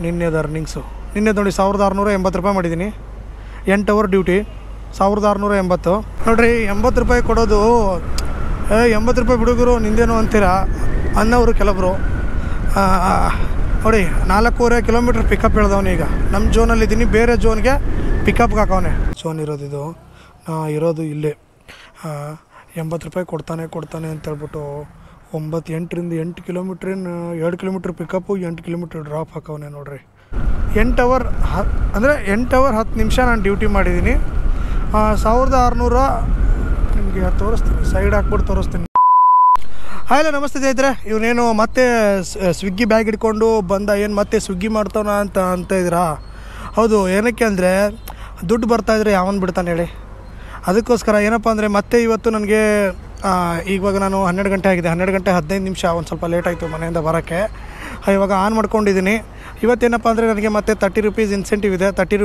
ನಿನ್ನೆದು earnings ನಿನ್ನೆ ನೋಡಿ 1680 ರೂಪಾಯಿ ಮಾಡಿದ್ದೀನಿ. 8 ಅವರ್ ಡ್ಯೂಟಿ 1680. ನೋಡಿರಿ 80 ರೂಪಾಯಿ ಕೊಡೋದು 80 ರೂಪಾಯಿ ಬಿಡುಗರು ನಿಂದೇನು ಅಂತೀರಾ ಅನ್ನೋರು ಕೆಲವರು. ನೋಡಿ 4.5 ಕಿಲೋಮೀಟ್ರ್ ಪಿಕಪ್ ಹೇಳ್ದವನು. ಈಗ ನಮ್ಮ ಝೋನಲ್ಲಿದ್ದೀನಿ, ಬೇರೆ ಝೋನ್ಗೆ ಪಿಕಪ್ಗೆ ಹಾಕವನೆ. ಝೋನ್ ಇರೋದಿದು, ಇರೋದು ಇಲ್ಲೇ. 80 ರೂಪಾಯಿ ಕೊಡ್ತಾನೆ ಅಂತೇಳ್ಬಿಟ್ಟು 8 ಕಿಲೋಮೀಟ್ರಿನ 2 ಕಿಲೋಮೀಟ್ರ್ ಪಿಕಪ್ಪು 8 ಕಿಲೋಮೀಟ್ರ್ ಡ್ರಾಪ್ ಹಾಕವನೆ. ನೋಡಿರಿ 8 ಅವರ್ ಅಂದರೆ 8 ಅವರ್ 10 ನಿಮಿಷ ನಾನು ಡ್ಯೂಟಿ ಮಾಡಿದ್ದೀನಿ. 1600 ನಿಮಗೆ ತೋರಿಸ್ತೀನಿ, ಸೈಡ್ ಹಾಕ್ಬಿಟ್ಟು ತೋರಿಸ್ತೀನಿ. ಹಲೋ ನಮಸ್ತೆ ಸ್ನೇಹಿತರೆ. ಇವನೇನು ಮತ್ತೆ ಸ್ವಿಗ್ಗಿ ಬ್ಯಾಗ್ ಹಿಡ್ಕೊಂಡು ಬಂದ, ಏನು ಮತ್ತೆ ಸ್ವಿಗ್ಗಿ ಮಾಡ್ತಾನ ಅಂತ ಇದ್ದೀರಾ? ಹೌದು, ಏನಕ್ಕೆ ಅಂದರೆ ದುಡ್ಡು ಬರ್ತಾಯಿದ್ರೆ ಯಾವನು ಬಿಡ್ತಾನೆ ಹೇಳಿ. ಅದಕ್ಕೋಸ್ಕರ ಏನಪ್ಪ ಅಂದರೆ ಮತ್ತೆ ಇವತ್ತು ನನಗೆ ಇವಾಗ ನಾನು 12 ಗಂಟೆ ಆಗಿದೆ, 12 ಗಂಟೆ 15 ನಿಮಿಷ, ಒಂದು ಸ್ವಲ್ಪ ಲೇಟ್ ಆಯಿತು ಮನೆಯಿಂದ ಬರೋಕ್ಕೆ. ಇವಾಗ ಆನ್ ಮಾಡ್ಕೊಂಡಿದ್ದೀನಿ. ಇವತ್ತೇನಪ್ಪ ಅಂದರೆ ನನಗೆ ಮತ್ತೆ 30 ರೂಪೀಸ್ ಇನ್ಸೆಂಟಿವ್ ಇದೆ. 30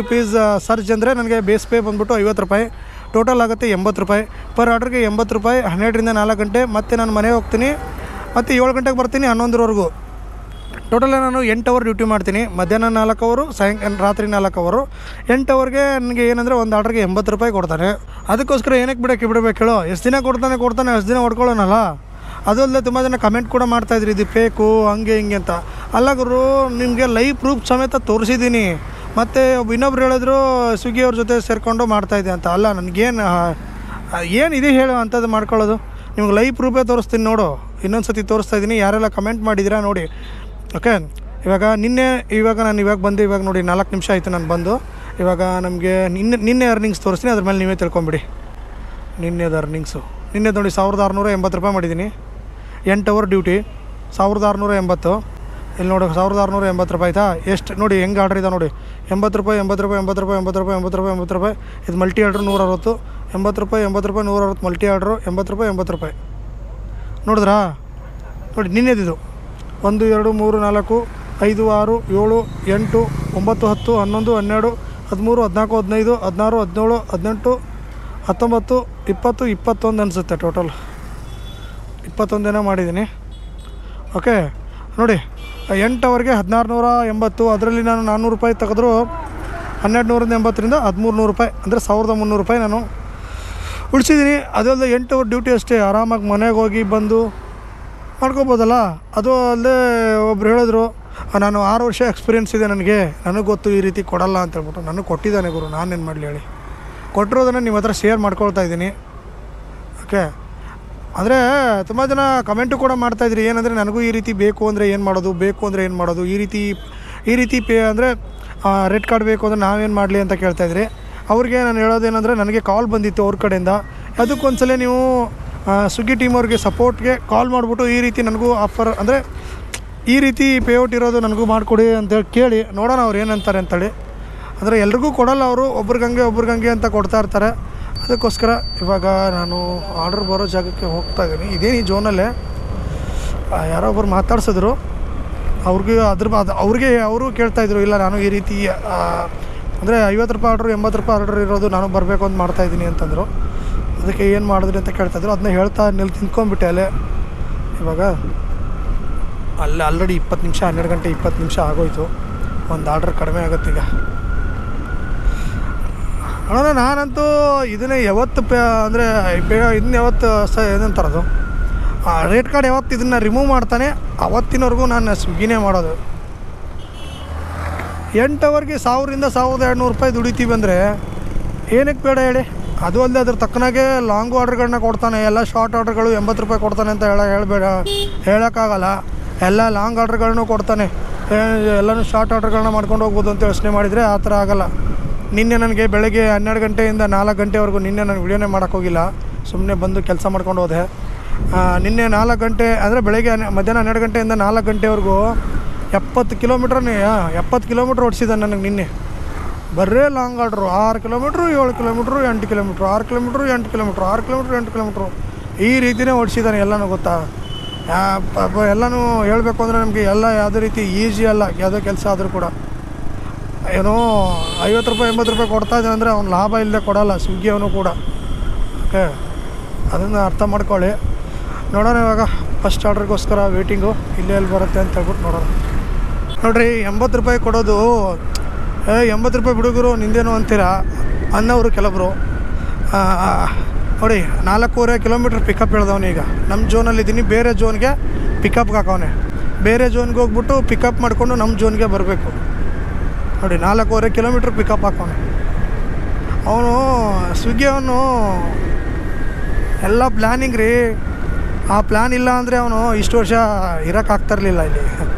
ರೂಪೀಸ್ ಸರ್ಜ್ ಅಂದರೆ ನನಗೆ ಬೇಸ್ ಪೇ ಬಂದ್ಬಿಟ್ಟು 50 ರೂಪಾಯಿ, ಟೋಟಲ್ ಆಗುತ್ತೆ 80 ರೂಪಾಯಿ. ಪರ್ ಆರ್ಡ್ರಿಗೆ 80 ರೂಪಾಯಿ. 12ರಿಂದ 4 ಗಂಟೆ, ಮತ್ತು ನಾನು ಮನೆಗೆ ಹೋಗ್ತೀನಿ, ಮತ್ತು 7 ಗಂಟೆಗೆ ಬರ್ತೀನಿ 11ರವರೆಗೂ. ಟೋಟಲ್ ನಾನು 8 ಅವರ್ ಡ್ಯೂಟಿ ಮಾಡ್ತೀನಿ. ಮಧ್ಯಾಹ್ನ 4 ಅವರು, ರಾತ್ರಿ 4 ಅವರು. 8 ಅವರ್ಗೆ ನನಗೆ ಏನಂದರೆ ಒಂದು ಆರ್ಡ್ರಿಗೆ 80 ರೂಪಾಯಿ ಕೊಡ್ತಾನೆ. ಅದಕ್ಕೋಸ್ಕರ ಏನಕ್ಕೆ ಬಿಡಬೇಕು ಹೇಳೋ? ಎಷ್ಟು ದಿನ ಕೊಡ್ತಾನೆ, ಅಷ್ಟು ದಿನ ಹೊಡ್ಕೊಳ್ಳೋಣಲ್ಲ. ಅದು ಅಲ್ಲದೆ ತುಂಬ ಜನ ಕಮೆಂಟ್ ಕೂಡ ಮಾಡ್ತಾಯಿದ್ರಿ, ಇದು ಫೇಕು ಹಂಗೆ ಹಿಂಗೆ ಅಂತ. ಅಲ್ಲ ಗುರು, ನಿಮಗೆ ಲೈವ್ ಪ್ರೂಫ್ ಸಮೇತ ತೋರಿಸಿದ್ದೀನಿ. ಮತ್ತು ಇನ್ನೊಬ್ರು ಹೇಳಿದ್ರು ಸ್ವಿಗ್ಗಿಯವ್ರ ಜೊತೆ ಸೇರಿಕೊಂಡು ಮಾಡ್ತಾಯಿದ್ದೆ ಅಂತ. ಅಲ್ಲ, ಏನಿದೆ ಹೇಳು ಅಂಥದ್ದು ಮಾಡ್ಕೊಳ್ಳೋದು. ನಿಮ್ಗೆ ಲೈವ್ ಪ್ರೂಫೇ ತೋರಿಸ್ತೀನಿ ನೋಡು. ಇನ್ನೊಂದು ಸತಿ ತೋರಿಸ್ತಾ ಇದ್ದೀನಿ, ಯಾರೆಲ್ಲ ಕಮೆಂಟ್ ಮಾಡಿದ್ದೀರಾ ನೋಡಿ. ಓಕೆ, ಇವಾಗ ನಾನು ಬಂದು ಇವಾಗ ನೋಡಿ 4 ನಿಮಿಷ ಆಯಿತು ನಾನು ಬಂದು. ಇವಾಗ ನಮಗೆ ನಿನ್ನೆ ಅರ್ನಿಂಗ್ಸ್ ತೋರಿಸ್ತೀನಿ, ಅದ್ರ ಮೇಲೆ ನೀವೇ ತಿಳ್ಕೊಂಬಿಡಿ. ನಿನ್ನೆದು ಅರ್ನಿಂಗ್ಸು ನಿನ್ನೆ ನೋಡಿ 1680 ರೂಪಾಯಿ ಮಾಡಿದ್ದೀನಿ. 8 ಅವರ್ ಡ್ಯೂಟಿ 1680. ಇಲ್ಲಿ ನೋಡಿ 1680 ರೂಪಾಯಿ ಆಯಿತಾ? ಎಷ್ಟು ನೋಡಿ ಹೆಂಗೆ ಆರ್ಡ್ರ್ ಇದೆ ನೋಡಿ. 80 ರೂಪಾಯಿ ಇದು ಮಲ್ಟಿ ಆರ್ಡ್ರು 160. 80 ರೂಪಾಯಿ 160 ಮಲ್ಟಿ ಆರ್ಡ್ರು 80 ರೂಪಾಯಿ. ನೋಡಿದ್ರಾ? ನೋಡಿ ನಿನ್ನೆದಿದು 1 2 3 4 5 6 7 8 9 10 11 12 13 14 15 16 17 18 19 20 21 ಅನಿಸುತ್ತೆ. ಟೋಟಲ್ 21 ಏನೋ ಮಾಡಿದ್ದೀನಿ. ಓಕೆ ನೋಡಿ, 8 ಅವರ್ಗೆ 1680. ಅದರಲ್ಲಿ ನಾನು 400 ರೂಪಾಯಿ ತೆಗೆದ್ರು 1280ರಿಂದ 1300 ರೂಪಾಯಿ, ಅಂದರೆ 1300 ರೂಪಾಯಿ ನಾನು ಉಳಿಸಿದ್ದೀನಿ. ಅದಲ್ಲದೆ 8 ಅವರ್ ಡ್ಯೂಟಿ ಅಷ್ಟೇ, ಆರಾಮಾಗಿ ಮನೆಗೆ ಹೋಗಿ ಬಂದು ಮಾಡ್ಕೋಬೋದಲ್ಲ. ಅದು ಅಲ್ಲದೆ ಒಬ್ರು ಹೇಳಿದ್ರು, ನಾನು 6 ವರ್ಷ ಎಕ್ಸ್ಪೀರಿಯೆನ್ಸ್ ಇದೆ ನನಗೆ ಗೊತ್ತು ಈ ರೀತಿ ಕೊಡಲ್ಲ ಅಂತ ಹೇಳ್ಬಿಟ್ಟು. ನನಗೆ ಕೊಟ್ಟಿದ್ದಾನೆ ಗುರು, ನಾನೇನು ಮಾಡಲಿ ಹೇಳಿ. ಕೊಟ್ಟಿರೋದನ್ನು ನಿಮ್ಮ ಹತ್ರ ಶೇರ್ ಮಾಡ್ಕೊಳ್ತಾ ಇದ್ದೀನಿ. ಓಕೆ, ಅಂದರೆ ತುಂಬ ಜನ ಕಮೆಂಟು ಕೂಡ ಮಾಡ್ತಾಯಿದ್ರಿ, ಏನಂದರೆ ನನಗೂ ಈ ರೀತಿ ಬೇಕು ಅಂದರೆ ಏನು ಮಾಡೋದು, ಈ ರೀತಿ ಪೇ ಅಂದರೆ ರೆಡ್ ಕಾರ್ಡ್ ಬೇಕು ಅಂದರೆ ನಾವೇನು ಮಾಡಲಿ ಅಂತ ಕೇಳ್ತಾಯಿದ್ರಿ. ಅವ್ರಿಗೆ ನಾನು ಹೇಳೋದೇನೆಂದರೆ, ನನಗೆ ಕಾಲ್ ಬಂದಿತ್ತು ಅವ್ರ ಕಡೆಯಿಂದ. ಅದಕ್ಕೊಂದ್ಸಲ ನೀವು ಸ್ವಿಗ್ಗಿ ಟೀಮ್ ಅವ್ರಿಗೆ ಸಪೋರ್ಟ್ಗೆ ಕಾಲ್ ಮಾಡಿಬಿಟ್ಟು ಈ ರೀತಿ ನನಗೂ ಆಫರ್ ಅಂದರೆ ಈ ರೀತಿ ಪೇಔಟ್ ಇರೋದು ನನಗೂ ಮಾಡಿಕೊಡಿ ಅಂತೇಳಿ ಕೇಳಿ ನೋಡೋಣ ಅವ್ರು ಏನಂತಾರೆ ಅಂತೇಳಿ. ಅಂದರೆ ಎಲ್ರಿಗೂ ಕೊಡಲ್ಲ ಅವರು, ಒಬ್ರಿಗಂಗೆ ಅಂತ ಕೊಡ್ತಾ ಇರ್ತಾರೆ. ಅದಕ್ಕೋಸ್ಕರ ಇವಾಗ ನಾನು ಆರ್ಡ್ರ್ ಬರೋ ಜಾಗಕ್ಕೆ ಹೋಗ್ತಾ ಇದ್ದೀನಿ. ಇದೇನು ಈ ಝೋನಲ್ಲೇ ಯಾರೋ ಒಬ್ಬರು ಮಾತಾಡ್ಸಿದ್ರು. ಅವರು ಕೇಳ್ತಾಯಿದ್ರು, ಇಲ್ಲ ನಾನು ಈ ರೀತಿ ಅಂದರೆ 50 ರೂಪಾಯಿ ಆರ್ಡ್ರು 80 ರೂಪಾಯಿ ಆರ್ಡ್ರ್ ಇರೋದು ನಾನು ಬರಬೇಕು ಅಂತ ಮಾಡ್ತಾಯಿದ್ದೀನಿ ಅಂತಂದರು. ಅದಕ್ಕೆ ಏನು ಮಾಡಿದ್ರಿ ಅಂತ ಕೇಳ್ತಾಯಿದ್ರು. ಅದನ್ನ ಹೇಳ್ತಾ ನಿಂತ್ಕೊಂಡ್ಬಿಟ್ಟೆ ಅಲ್ಲೇ. ಇವಾಗ ಅಲ್ಲೇ ಆಲ್ರೆಡಿ 20 ನಿಮಿಷ 12 ಗಂಟೆ 20 ನಿಮಿಷ ಆಗೋಯ್ತು. ಒಂದು ಆರ್ಡ್ರ್ ಕಡಿಮೆ ಆಗುತ್ತೆ ಈಗ. ಅಣ್ಣ ನಾನಂತೂ ಇದನ್ನೇ ಯಾವತ್ತು ಅಂದರೆ ಇದನ್ನ ಯಾವತ್ತು ಏನಂತಾರದು ರೇಟ್ ಕಾರ್ಡ್ ಯಾವತ್ತು ಇದನ್ನು ರಿಮೂವ್ ಮಾಡ್ತಾನೆ ಅವತ್ತಿನವರೆಗೂ ನಾನು ಸ್ವಿಗ್ಗಿನೇ ಮಾಡೋದು. 8 ಅವರ್ಗೆ 1000ರಿಂದ 1200 ರೂಪಾಯಿ ದುಡಿತೀವಿ ಅಂದರೆ ಏನಕ್ಕೆ ಬೇಡ ಹೇಳಿ. ಅದು ಅಲ್ಲದೆ ಅದ್ರ ತಕ್ಕನಾಗೆ ಲಾಂಗ್ ಆರ್ಡ್ರ್ಗಳನ್ನ ಕೊಡ್ತಾನೆ. ಎಲ್ಲ ಶಾರ್ಟ್ ಆರ್ಡ್ರ್ಗಳು 80 ರೂಪಾಯಿ ಕೊಡ್ತಾನೆ ಅಂತ ಹೇಳೋಕ್ಕಾಗಲ್ಲ. ಎಲ್ಲ ಲಾಂಗ್ ಆರ್ಡ್ರ್ಗಳನ್ನೂ ಕೊಡ್ತಾನೆ. ಎಲ್ಲನೂ ಶಾರ್ಟ್ ಆರ್ಡ್ರ್ಗಳನ್ನ ಮಾಡ್ಕೊಂಡು ಹೋಗ್ಬೋದು ಅಂತ ಯೋಚನೆ ಮಾಡಿದರೆ ಆ ಥರ ಆಗೋಲ್ಲ. ನಿನ್ನೆ ನನಗೆ ಬೆಳಗ್ಗೆ 12 ಗಂಟೆಯಿಂದ 4 ಗಂಟೆವರೆಗೂ ನಿನ್ನೆ ನಾನು ವಿಡಿಯೋನೇ ಮಾಡೋಕ್ಕೋಗಿಲ್ಲ, ಸುಮ್ಮನೆ ಬಂದು ಕೆಲಸ ಮಾಡ್ಕೊಂಡು ಹೋದೆ. ನಿನ್ನೆ 4 ಗಂಟೆ ಅಂದರೆ ಬೆಳಗ್ಗೆ ಮಧ್ಯಾಹ್ನ 12 ಗಂಟೆಯಿಂದ 4 ಗಂಟೆವರೆಗೂ 70 ಕಿಲೋಮೀಟ್ರ್ ಓಡಿಸಿದೆ ನನಗೆ ನಿನ್ನೆ. ಬರೇ long order 6 kilometre 7 kilometre 8 kilometre 6 kilometre 8 kilometre 6 kilometre 8 kilometre ಈ ರೀತಿಯೇ ಓಡಿಸಿದ್ದಾನೆ ಎಲ್ಲನೂ. ಗೊತ್ತಾ, ಎಲ್ಲನೂ ಹೇಳಬೇಕು ಅಂದರೆ ನಮಗೆ ಎಲ್ಲ ಯಾವುದೇ ರೀತಿ ಈಸಿ ಅಲ್ಲ. ಯಾವುದೇ ಕೆಲಸ ಆದರೂ ಕೂಡ ಏನೋ 50 ರೂಪಾಯಿ 80 ರೂಪಾಯಿ ಕೊಡ್ತಾ ಇದ್ದಾನೆ ಅಂದರೆ ಅವ್ನು ಲಾಭ ಇಲ್ಲದೆ ಕೊಡೋಲ್ಲ ಸ್ವಿಗ್ಗಿ ಅವನು ಕೂಡ. ಓಕೆ, ಅದನ್ನು ಅರ್ಥ ಮಾಡ್ಕೊಳ್ಳಿ. ನೋಡೋಣ ಇವಾಗ ಫಸ್ಟ್ ಆರ್ಡ್ರಿಗೋಸ್ಕರ ವೇಟಿಂಗು, ಇಲ್ಲೇ ಎಲ್ಲಿ ಬರುತ್ತೆ ಅಂತ ಹೇಳ್ಬಿಟ್ಟು ನೋಡೋಣ. ನೋಡಿರಿ 80 ರೂಪಾಯಿ ಕೊಡೋದು 80 ರೂಪಾಯಿ ಬಿಡುಗರು ನಿಂದೇನು ಅಂತೀರಾ ಅನ್ನೋರು ಕೆಲವರು. ನೋಡಿ 4.5 ಕಿಲೋಮೀಟ್ರ್ ಪಿಕಪ್ ಹೇಳ್ದವನು. ಈಗ ನಮ್ಮ ಝೋನಲ್ಲಿದ್ದೀನಿ, ಬೇರೆ ಝೋನ್ಗೆ ಪಿಕಪ್ಗೆ ಹಾಕವನೆ. ಬೇರೆ ಝೋನ್ಗೆ ಹೋಗ್ಬಿಟ್ಟು ಪಿಕಪ್ ಮಾಡಿಕೊಂಡು ನಮ್ಮ ಝೋನ್ಗೆ ಬರಬೇಕು. ನೋಡಿ 4.5 ಕಿಲೋಮೀಟ್ರ್ ಪಿಕಪ್ ಹಾಕವನೆ ಅವನು. ಸ್ವಿಗ್ಗಿ ಅವನು ಎಲ್ಲ ಪ್ಲ್ಯಾನಿಂಗ್ ರೀ. ಆ ಪ್ಲ್ಯಾನ್ ಇಲ್ಲ ಅಂದರೆ ಅವನು ಇಷ್ಟು ವರ್ಷ ಇರೋಕ್ಕಾಗ್ತಿರ್ಲಿಲ್ಲ ಇಲ್ಲಿ.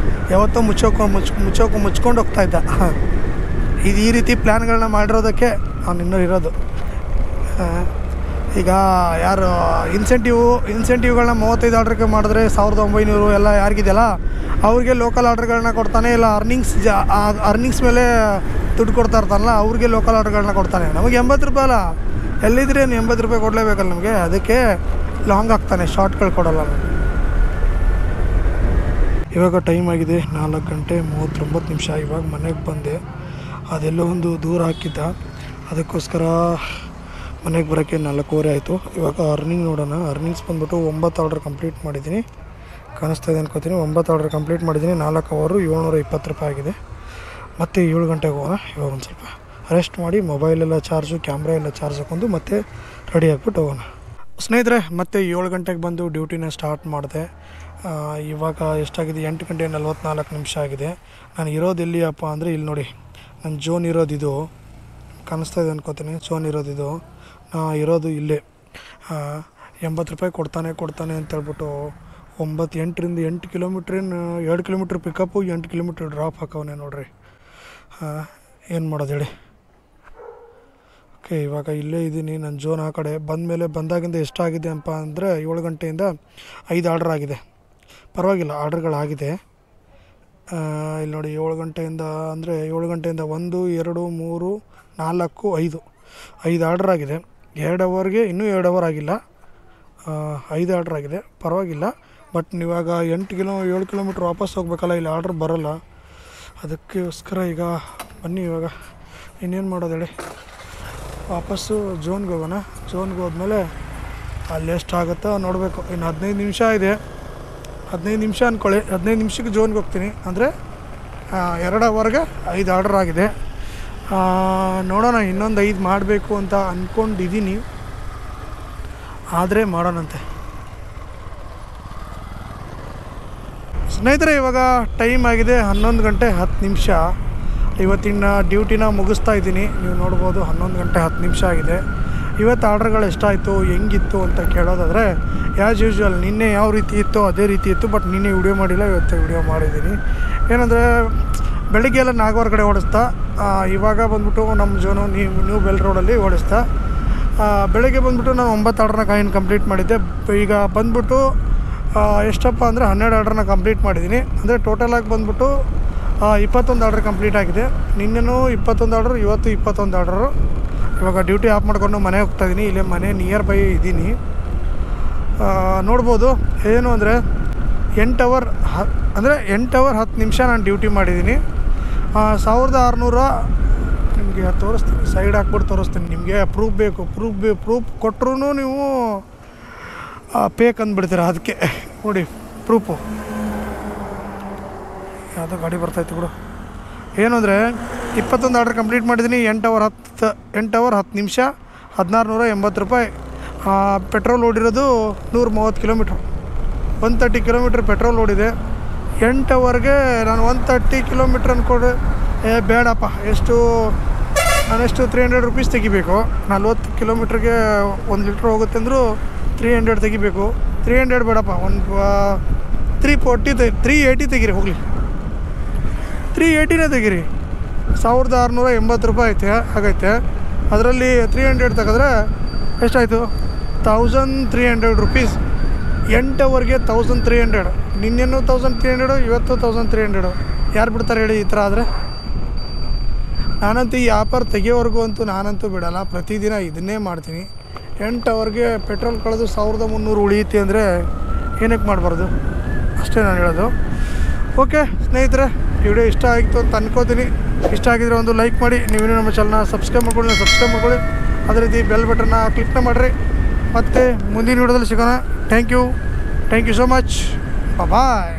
ಯಾವತ್ತೋ ಮುಚ್ಕೊಂಡು ಹೋಗ್ತಾಯಿದ್ದ. ಇದು ಈ ರೀತಿ ಪ್ಲ್ಯಾನ್ಗಳನ್ನ ಮಾಡಿರೋದಕ್ಕೆ ಅವನು ಇನ್ನೂ ಇರೋದು. ಈಗ ಯಾರು ಇನ್ಸೆಂಟಿವ್ಗಳನ್ನ 35 ಆರ್ಡ್ರಿಗೆ ಮಾಡಿದ್ರೆ 1900 ಎಲ್ಲ ಯಾರಿಗಿದೆಯಲ್ಲ ಅವ್ರಿಗೆ ಲೋಕಲ್ ಆರ್ಡ್ರ್ಗಳನ್ನ ಕೊಡ್ತಾನೆ. ಇಲ್ಲ ಅರ್ನಿಂಗ್ಸ್ ಮೇಲೆ ದುಡ್ಡು ಕೊಡ್ತಾ ಇರ್ತಾನಲ್ಲ ಅವ್ರಿಗೆ ಲೋಕಲ್ ಆರ್ಡ್ರ್ಗಳನ್ನ ಕೊಡ್ತಾನೆ. ನಮಗೆ 80 ರೂಪಾಯಿ ಅಲ್ಲ, ಎಲ್ಲಿದ್ರೆ 80 ರೂಪಾಯಿ ಕೊಡಲೇಬೇಕಲ್ಲ ನಮಗೆ. ಅದಕ್ಕೆ ಲಾಂಗ್ ಆಗ್ತಾನೆ, ಶಾರ್ಟ್ಗಳು ಕೊಡೋಲ್ಲ. ಇವಾಗ ಟೈಮ್ ಆಗಿದೆ 4 ಗಂಟೆ 39 ನಿಮಿಷ. ಇವಾಗ ಮನೆಗೆ ಬಂದೆ. ಅದೆಲ್ಲೋ ಒಂದು ದೂರ ಹಾಕಿದ್ದ, ಅದಕ್ಕೋಸ್ಕರ ಮನೆಗೆ ಬರೋಕ್ಕೆ 4:15 ಆಯಿತು. ಇವಾಗ ಅರ್ನಿಂಗ್ ನೋಡೋಣ. ಅರ್ನಿಂಗ್ಸ್ ಬಂದ್ಬಿಟ್ಟು 9 ಆರ್ಡ್ರ್ ಕಂಪ್ಲೀಟ್ ಮಾಡಿದ್ದೀನಿ. ಕಾಣಿಸ್ತಾ ಇದೆ ಅನ್ಕೋತೀನಿ. 9 ಆರ್ಡ್ರ್ ಕಂಪ್ಲೀಟ್ ಮಾಡಿದ್ದೀನಿ. 4 ಅವರು 720 ರೂಪಾಯಿ ಆಗಿದೆ. ಮತ್ತು 7 ಗಂಟೆಗೆ ಹೋಗೋಣ. ಇವಾಗ ಒಂದು ಸ್ವಲ್ಪ ರೆಸ್ಟ್ ಮಾಡಿ ಮೊಬೈಲೆಲ್ಲ ಚಾರ್ಜು, ಕ್ಯಾಮ್ರಾ ಎಲ್ಲ ಚಾರ್ಜ್ ಹಾಕೊಂಡು ಮತ್ತೆ ರೆಡಿ ಆಗಿಬಿಟ್ಟು ಹೋಗೋಣ. ಸ್ನೇಹಿತರೆ, ಮತ್ತೆ 7 ಗಂಟೆಗೆ ಬಂದು ಡ್ಯೂಟಿನ ಸ್ಟಾರ್ಟ್ ಮಾಡಿದೆ. ಇವಾಗ ಎಷ್ಟಾಗಿದೆ? 8 ಗಂಟೆ 44 ನಿಮಿಷ ಆಗಿದೆ. ನಾನು ಇರೋದು ಎಲ್ಲಿಯಪ್ಪ ಅಂದರೆ ಇಲ್ಲಿ ನೋಡಿ, ನನ್ನ ಝೋನ್ ಇರೋದಿದು. ಕಾಣಿಸ್ತಾ ಇದೆ ಅನ್ಕೋತೀನಿ. ಝೋನ್ ಇರೋದಿದು. ಇರೋದು ಇಲ್ಲೇ. 80 ರೂಪಾಯಿ ಕೊಡ್ತಾನೆ ಅಂತೇಳ್ಬಿಟ್ಟು 8ರಿಂದ 8 ಕಿಲೋಮೀಟ್ರೇನು 2 ಕಿಲೋಮೀಟ್ರ್ ಪಿಕಪ್ಪು, 8 ಕಿಲೋಮೀಟ್ರ್ ಡ್ರಾಪ್ ಹಾಕವನೆ ನೋಡ್ರಿ. ಏನು ಮಾಡೋದು ಹೇಳಿ. ಓಕೆ, ಇವಾಗ ಇಲ್ಲೇ ಇದ್ದೀನಿ. ನನ್ನ ಝೋನ್ ಆ ಕಡೆ ಬಂದಾಗಿಂದ ಎಷ್ಟಾಗಿದೆ ಅಪ್ಪ ಅಂದರೆ 7 ಗಂಟೆಯಿಂದ 5 ಆರ್ಡ್ರ್ ಆಗಿದೆ. ಪರವಾಗಿಲ್ಲ, ಆರ್ಡ್ರ್ಗಳಾಗಿದೆ. ಇಲ್ಲಿ ನೋಡಿ, 7 ಗಂಟೆಯಿಂದ ಅಂದರೆ 7 ಗಂಟೆಯಿಂದ 1, 2, 3, 4, 5 ಆರ್ಡ್ರ್ ಆಗಿದೆ. 2 ಅವರ್ಗೆ ಇನ್ನೂ 2 ಅವರ್ ಆಗಿಲ್ಲ. 5 ಆರ್ಡ್ರ್ ಆಗಿದೆ. ಪರವಾಗಿಲ್ಲ. ಬಟ್ ಇವಾಗ 7 ಕಿಲೋಮೀಟ್ರ್ ವಾಪಸ್ ಹೋಗ್ಬೇಕಲ್ಲ, ಇಲ್ಲಿ ಆರ್ಡ್ರ್ ಬರೋಲ್ಲ. ಅದಕ್ಕೋಸ್ಕರ ಈಗ ಬನ್ನಿ, ಇವಾಗ ಇನ್ನೇನು ಮಾಡೋದು ಹೇಳಿ. ವಾಪಸ್ಸು ಝೋನ್ಗೆ ಹೋಗೋಣ. ಝೋನ್ಗೆ ಹೋದ್ಮೇಲೆ ಅಲ್ಲಿ ಎಷ್ಟಾಗುತ್ತೋ ನೋಡಬೇಕು. ಇನ್ನು 15 ನಿಮಿಷ ಇದೆ. 15 ನಿಮಿಷ ಅಂದ್ಕೊಳ್ಳಿ. 15 ನಿಮಿಷಕ್ಕೆ ಝೋನ್ಗೆ ಹೋಗ್ತೀನಿ. ಅಂದರೆ 2 ಅವರ್ಗೆ 5 ಆರ್ಡ್ರ್ ಆಗಿದೆ. ನೋಡೋಣ, ಇನ್ನೊಂದು 5 ಮಾಡಬೇಕು ಅಂತ ಅಂದ್ಕೊಂಡಿದ್ದೀನಿ. ಆದರೆ ಮಾಡೋಣಂತೆ. ಸ್ನೇಹಿತರೆ, ಇವಾಗ ಟೈಮ್ ಆಗಿದೆ 11 ಗಂಟೆ 10 ನಿಮಿಷ. ಇವತ್ತಿನ ಡ್ಯೂಟಿನ ಮುಗಿಸ್ತಾ ಇದ್ದೀನಿ. ನೀವು ನೋಡ್ಬೋದು 11 ಗಂಟೆ 10 ನಿಮಿಷ ಆಗಿದೆ. ಇವತ್ತು ಆರ್ಡ್ರ್ಗಳು ಎಷ್ಟಾಯಿತು, ಹೆಂಗಿತ್ತು ಅಂತ ಕೇಳೋದಾದರೆ, ಆ್ಯಸ್ ಯೂಶ್ವಲ್ ನಿನ್ನೆ ಯಾವ ರೀತಿ ಇತ್ತು ಅದೇ ರೀತಿ ಇತ್ತು. ಬಟ್ ನಿನ್ನೆ ವಿಡಿಯೋ ಮಾಡಿಲ್ಲ, ಇವತ್ತು ವಿಡಿಯೋ ಮಾಡಿದ್ದೀನಿ. ಏನಂದರೆ ಬೆಳಿಗ್ಗೆ ಎಲ್ಲ ನಾಗವಾರ ಕಡೆ ಓಡಿಸ್ತಾ, ಇವಾಗ ಬಂದ್ಬಿಟ್ಟು ನಮ್ಮ ಝೋನು ನ್ಯೂ ಬೆಲ್ ರೋಡಲ್ಲಿ ಓಡಿಸ್ತಾ. ಬೆಳಗ್ಗೆ ಬಂದ್ಬಿಟ್ಟು ನಾನು 9 ಆರ್ಡ್ರನ್ನ ಕಂಪ್ಲೀಟ್ ಮಾಡಿದ್ದೆ. ಈಗ ಬಂದ್ಬಿಟ್ಟು ಎಷ್ಟಪ್ಪ ಅಂದರೆ 12 ಆರ್ಡ್ರನ್ನ ಕಂಪ್ಲೀಟ್ ಮಾಡಿದ್ದೀನಿ. ಅಂದರೆ ಟೋಟಲಾಗಿ ಬಂದ್ಬಿಟ್ಟು 21 ಆರ್ಡ್ರ್ ಕಂಪ್ಲೀಟ್ ಆಗಿದೆ. ನಿನ್ನೆನೂ 21 ಆರ್ಡ್ರು, ಇವತ್ತು 21 ಆರ್ಡ್ರು. ಇವಾಗ ಡ್ಯೂಟಿ ಆಫ್ ಮಾಡಿಕೊಂಡು ಮನೆಗೆ ಹೋಗ್ತಾಯಿದ್ದೀನಿ. ಇಲ್ಲೇ ಮನೆ ನಿಯರ್ ಬೈ ಇದ್ದೀನಿ. ನೋಡ್ಬೋದು. ಏನು ಅಂದರೆ 8 ಅವರ್ 10 ನಿಮಿಷ ನಾನು ಡ್ಯೂಟಿ ಮಾಡಿದ್ದೀನಿ. 1600 ನಿಮಗೆ ತೋರಿಸ್ತೀನಿ. ಸೈಡ್ ಹಾಕ್ಬಿಟ್ಟು ತೋರಿಸ್ತೀನಿ. ನಿಮಗೆ ಪ್ರೂಫ್ ಬೇಕು. ಪ್ರೂಫ್ ಕೊಟ್ಟರು ನೀವು ಪೇಕ್ ಅಂದ್ಬಿಡ್ತೀರ. ಅದಕ್ಕೆ ನೋಡಿ ಪ್ರೂಫು. ಯಾವುದೋ ಗಾಡಿ ಬರ್ತಾಯಿತ್ತು ಬಿಡು. ಏನು ಅಂದರೆ 21 ಆರ್ಡ್ರ್ ಕಂಪ್ಲೀಟ್ ಮಾಡಿದ್ದೀನಿ. 8 ಅವರ್ 10 ನಿಮಿಷ 1680 ರೂಪಾಯಿ. ಪೆಟ್ರೋಲ್ ಓಡಿರೋದು 130 ಕಿಲೋಮೀಟ್ರ್. 130 ಕಿಲೋಮೀಟ್ರ್ ಪೆಟ್ರೋಲ್ ಓಡಿದೆ. 8 ಅವರ್ಗೆ ನಾನು 130 ಕಿಲೋಮೀಟ್ರ್ ಅಂದ್ಕೊಂಡು ಬೇಡಪ್ಪ, ನಾನೆಷ್ಟು 300 ರುಪೀಸ್ ತೆಗಿಬೇಕು. 40 ಕಿಲೋಮೀಟ್ರಿಗೆ 1 ಲೀಟ್ರ್ ಹೋಗುತ್ತೆ ಅಂದರೂ 300 ತೆಗಿಬೇಕು. 300 ಬೇಡಪ್ಪ, ಒಂದು 380 ತೆಗಿರಿ. ಹೋಗಲಿ, 380ನೇ ತೆಗಿರಿ. 1680 ರೂಪಾಯಿ ಆಗೈತೆ. ಅದರಲ್ಲಿ 300 ತೆಗೆದ್ರೆ ಎಷ್ಟಾಯಿತು? 1300 ರುಪೀಸ್. 8 ಅವರ್ಗೆ 1300. ನಿನ್ನೆನೂ 1300, ಇವತ್ತು 1300. ಯಾರು ಬಿಡ್ತಾರೆ ಹೇಳಿ ಈ ಥರ ಆದರೆ? ನಾನಂತೂ ಈ ಆಫರ್ ತೆಗಿಯೋವರೆಗೂ ಅಂತೂ ನಾನಂತೂ ಬಿಡೋಲ್ಲ. ಪ್ರತಿದಿನ ಇದನ್ನೇ ಮಾಡ್ತೀನಿ. 8 ಅವರ್ಗೆ ಪೆಟ್ರೋಲ್ ಕಳೆದು 1300 ಉಳಿಯುತ್ತೆ ಅಂದರೆ ಏನಕ್ಕೆ ಮಾಡಬಾರ್ದು? ಅಷ್ಟೇ ನಾನು ಹೇಳೋದು. ಓಕೆ ಸ್ನೇಹಿತರೆ, ವಿಡಿಯೋ ಇಷ್ಟ ಆಯಿತು ಅಂತ ಅನ್ಕೋತೀನಿ. ಇಷ್ಟ ಆಗಿದ್ರೆ ಒಂದು ಲೈಕ್ ಮಾಡಿ. ನೀವೇನು ನಮ್ಮ ಚಾನಲ್ನ ಸಬ್ಸ್ಕ್ರೈಬ್ ಮಾಡ್ಕೊಳ್ಳಿ. ಅದೇ ರೀತಿ ಬೆಲ್ ಬಟನ್ನ ಕ್ಲಿಕ್ನ ಮಾಡಿರಿ. ಮತ್ತು ಮುಂದಿನ ವಿಡಿಯೋದಲ್ಲಿ ಸಿಗೋಣ. Thank you so much. Bye.